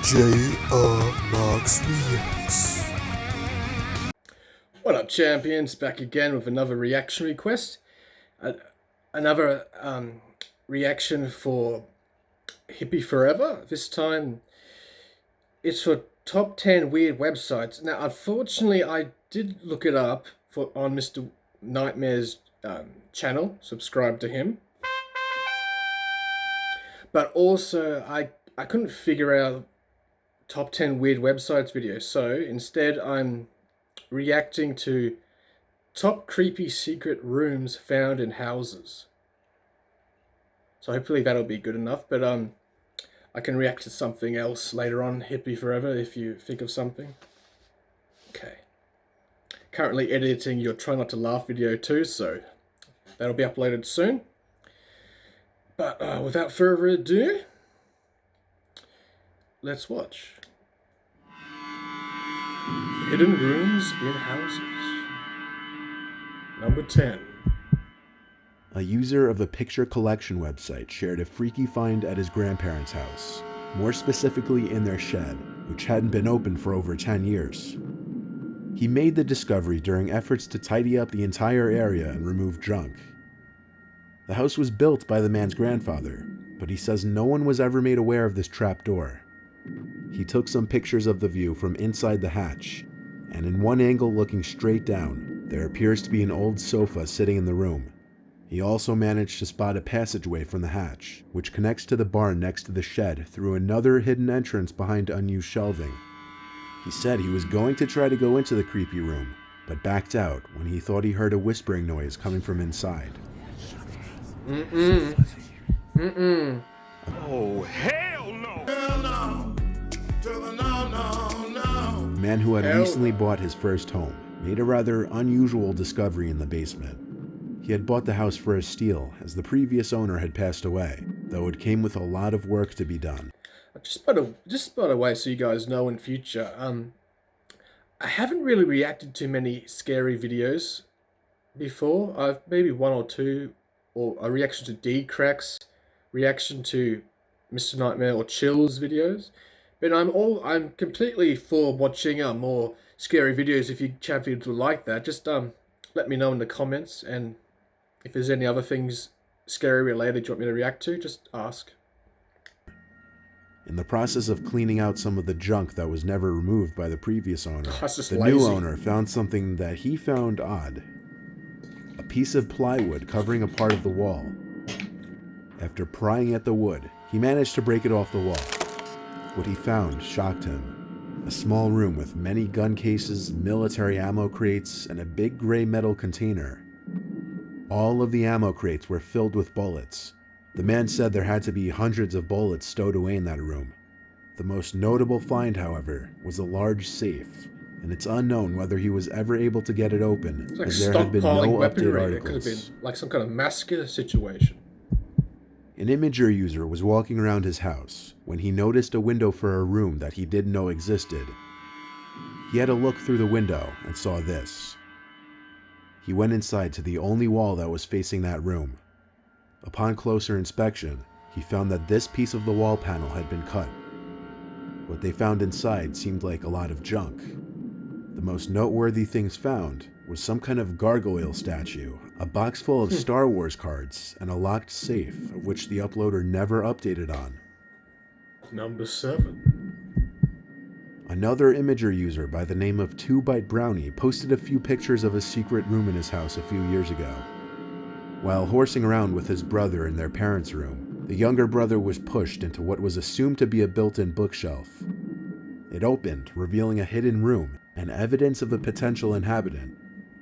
J.R. Marks Reacts. What up, champions? Back again with another reaction request. Another reaction for Hippie Forever. This time it's for top 10 weird websites. Now, unfortunately, I did look it up on Mr. Nightmare's channel, subscribe to him. But also, I couldn't figure out top 10 weird websites video. So instead, I'm reacting to top creepy secret rooms found in houses. So hopefully that'll be good enough. But I can react to something else later on, Hippie Forever, if you think of something. Okay. Currently editing your Try Not to Laugh video too, so that'll be uploaded soon. But without further ado, let's watch. Hidden rooms in houses. Number 10. A user of a picture collection website shared a freaky find at his grandparents' house, more specifically in their shed, which hadn't been open for over 10 years. He made the discovery during efforts to tidy up the entire area and remove junk. The house was built by the man's grandfather, but he says no one was ever made aware of this trapdoor. He took some pictures of the view from inside the hatch, and in one angle looking straight down, there appears to be an old sofa sitting in the room. He also managed to spot a passageway from the hatch, which connects to the barn next to the shed through another hidden entrance behind unused shelving. He said he was going to try to go into the creepy room, but backed out when he thought he heard a whispering noise coming from inside. Oh, hell no! Hell no. No. A man who had Hell recently no. bought his first home made a rather unusual discovery in the basement. He had bought the house for a steal, as the previous owner had passed away, though it came with a lot of work to be done. Just by the way, so you guys know in future, I haven't really reacted to many scary videos before. I've maybe one or two, or a reaction to D-Cracks, reaction to Mr. Nightmare or Chills videos. But I'm completely for watching more scary videos. If you champions would like that, just let me know in the comments, and if there's any other things scary related you want me to react to, just ask. In the process of cleaning out some of the junk that was never removed by the previous owner, That's just the lazy. new owner found something that he found odd. A piece of plywood covering a part of the wall. After prying at the wood, he managed to break it off the wall. What he found shocked him. A small room with many gun cases, military ammo crates, and a big gray metal container. All of the ammo crates were filled with bullets. The man said there had to be hundreds of bullets stowed away in that room. The most notable find, however, was a large safe, and it's unknown whether he was ever able to get it open, It's like as there have been no stockpiling updated weaponry. It could have articles. been like some kind of massacre situation. An Imager user was walking around his house when he noticed a window for a room that he didn't know existed. He had a look through the window and saw this. He went inside to the only wall that was facing that room. Upon closer inspection, he found that this piece of the wall panel had been cut. What they found inside seemed like a lot of junk. The most noteworthy things found was some kind of gargoyle statue, a box full of Star Wars cards, and a locked safe, of which the uploader never updated on. Number 7. Another Imager user by the name of 2Byte Brownie posted a few pictures of a secret room in his house a few years ago. While horsing around with his brother in their parents' room, the younger brother was pushed into what was assumed to be a built-in bookshelf. It opened, revealing a hidden room and evidence of a potential inhabitant.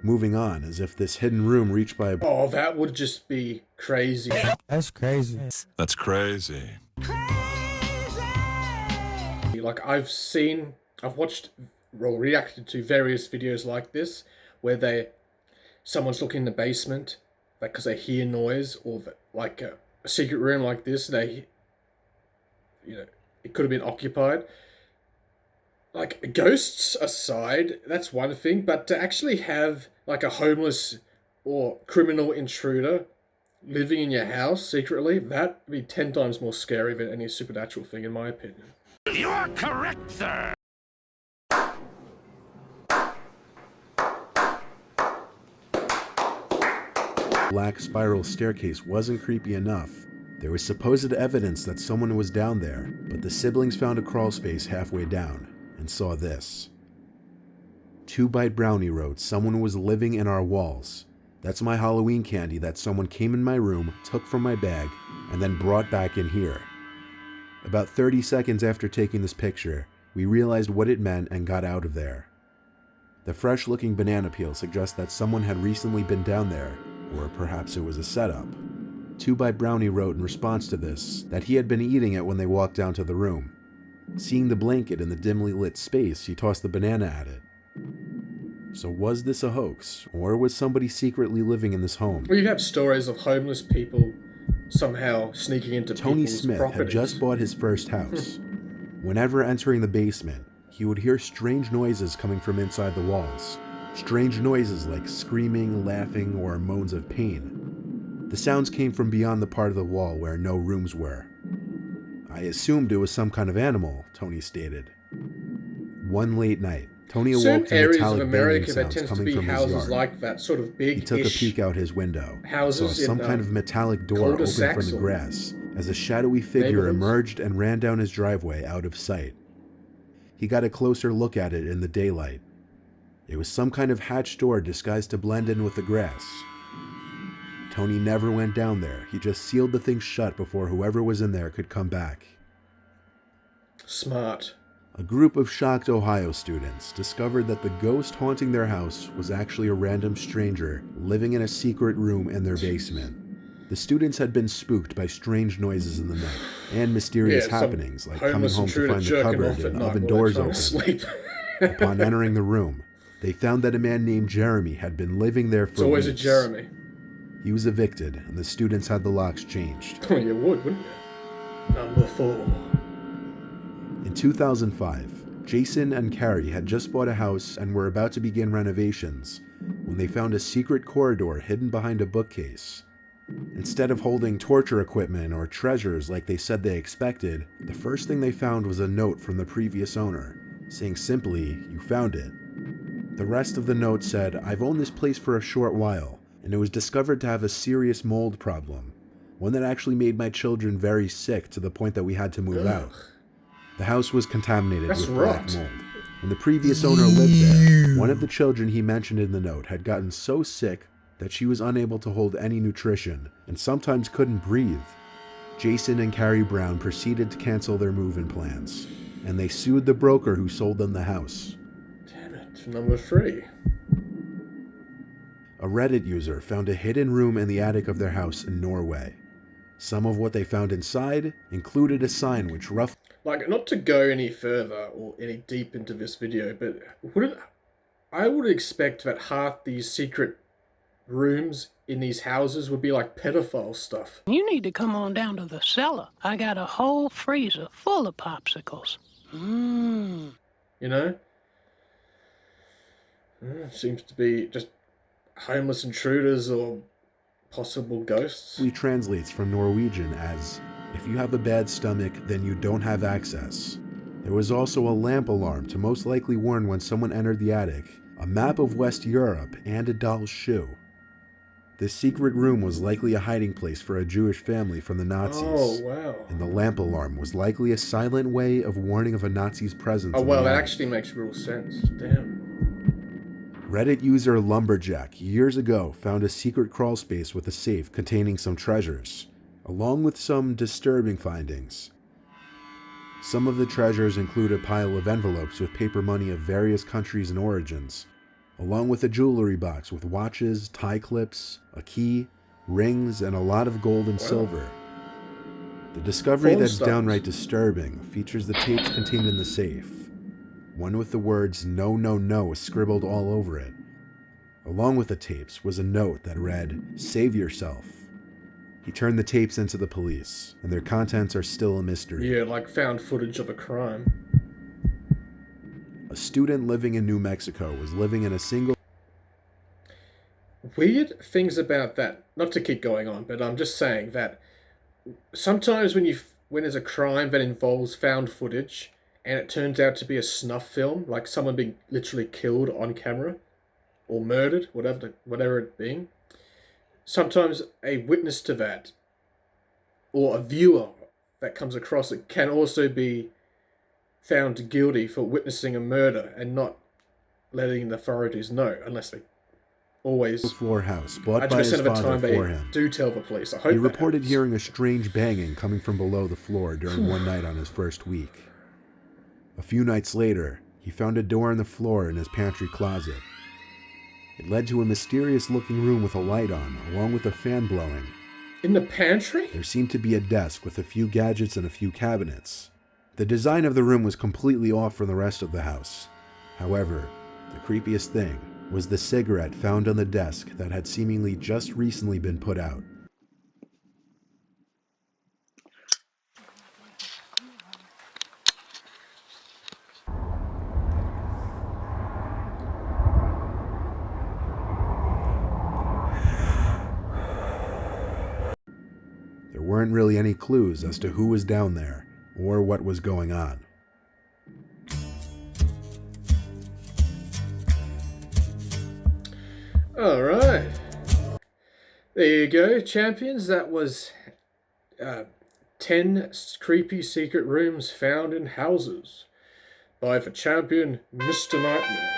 Moving on, as if this hidden room reached by a... Oh, that would just be crazy. That's crazy. That's crazy. Like I've watched or reacted to various videos like this where someone's looking in the basement, like because they hear noise, or like a secret room like this, it could have been occupied. Like ghosts aside, that's one thing, but to actually have like a homeless or criminal intruder living in your house secretly, that'd be 10 times more scary than any supernatural thing, in my opinion. You are correct, sir. Black spiral staircase wasn't creepy enough. There was supposed evidence that someone was down there, but the siblings found a crawl space halfway down and saw this. 2-Bite Brownie wrote, "Someone was living in our walls. That's my Halloween candy that someone came in my room, took from my bag, and then brought back in here." About 30 seconds after taking this picture, we realized what it meant and got out of there. The fresh-looking banana peel suggests that someone had recently been down there, or perhaps it was a setup. 2-Bite Brownie wrote in response to this that he had been eating it when they walked down to the room. Seeing the blanket in the dimly lit space, he tossed the banana at it. So was this a hoax, or was somebody secretly living in this home? Well, you have stories of homeless people somehow sneaking into Tony people's Smith properties. had just bought his first house. Whenever entering the basement, he would hear strange noises coming from inside the walls. Strange noises like screaming, laughing, or moans of pain. The sounds came from beyond the part of the wall where no rooms were. "I assumed it was some kind of animal," Tony stated. One late night, Tony awoke Certain to areas of metallic banging America, there sounds tends to coming be from his houses yard. like that, sort of big-ish. He took a peek out his window, houses saw some in, kind of metallic door open cul-de-sacs from the or grass as a shadowy figure neighborhoods. emerged and ran down his driveway out of sight. He got a closer look at it in the daylight. It was some kind of hatched door disguised to blend in with the grass. Tony never went down there. He just sealed the thing shut before whoever was in there could come back. Smart. A group of shocked Ohio students discovered that the ghost haunting their house was actually a random stranger living in a secret room in their basement. The students had been spooked by strange noises in the night and mysterious some happenings like coming homeless home to intruder find the jerking cupboard off at and night oven while doors they're trying open. to sleep. Upon entering the room, they found that a man named Jeremy had been living there for It's always a weeks. Jeremy. He was evicted, and the students had the locks changed. Oh, you would, wouldn't you? Number 4. In 2005, Jason and Carrie had just bought a house and were about to begin renovations when they found a secret corridor hidden behind a bookcase. Instead of holding torture equipment or treasures like they said they expected, the first thing they found was a note from the previous owner, saying simply, "You found it." The rest of the note said, "I've owned this place for a short while, and it was discovered to have a serious mold problem, one that actually made my children very sick to the point that we had to move out. The house was contaminated That's with black rot. mold. When the previous owner lived there, one of the children he mentioned in the note had gotten so sick that she was unable to hold any nutrition and sometimes couldn't breathe. Jason and Carrie Brown proceeded to cancel their move-in plans, and they sued the broker who sold them the house. Damn it. Number 3. A Reddit user found a hidden room in the attic of their house in Norway. Some of what they found inside included a sign which roughly Like, not to go any further or any deep into this video, but I would expect that half these secret rooms in these houses would be like pedophile stuff. You need to come on down to the cellar. I got a whole freezer full of popsicles. You know? Seems to be just homeless intruders or possible ghosts. translates from Norwegian as, "If you have a bad stomach, then you don't have access." There was also a lamp alarm to most likely warn when someone entered the attic, a map of West Europe, and a doll's shoe. This secret room was likely a hiding place for a Jewish family from the Nazis. Oh, wow. And the lamp alarm was likely a silent way of warning of a Nazi's presence. Oh, in well, the that attic. actually makes real sense. Damn. Reddit user Lumberjack years ago found a secret crawl space with a safe containing some treasures, along with some disturbing findings. Some of the treasures include a pile of envelopes with paper money of various countries and origins, along with a jewelry box with watches, tie clips, a key, rings, and a lot of gold and silver. The discovery Pawn that's stars. downright disturbing features the tapes contained in the safe, one with the words "No, no, no" scribbled all over it. Along with the tapes was a note that read, "Save yourself." He turned the tapes into the police, and their contents are still a mystery. Yeah, like found footage of a crime. A student living in New Mexico was living in a single Weird things about that. Not to keep going on, but I'm just saying that sometimes when there's a crime that involves found footage, and it turns out to be a snuff film, like someone being literally killed on camera or murdered, whatever it being. Sometimes a witness to that or a viewer that comes across it can also be found guilty for witnessing a murder and not letting the authorities know, unless they always floor house bought by 100% his of the father time for they him. do tell the police. I hope He that reported happens. hearing a strange banging coming from below the floor during one night on his first week. A few nights later, he found a door in the floor in his pantry closet. It led to a mysterious-looking room with a light on, along with a fan blowing. In the pantry? There seemed to be a desk with a few gadgets and a few cabinets. The design of the room was completely off from the rest of the house. However, the creepiest thing was the cigarette found on the desk that had seemingly just recently been put out. There weren't really any clues as to who was down there or what was going on. Alright. There you go, champions. That was 10 creepy secret rooms found in houses by the champion, Mr. Nightmare.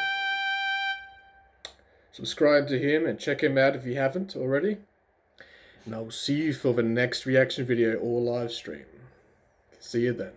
Subscribe to him and check him out if you haven't already. And I'll see you for the next reaction video or live stream. See you then.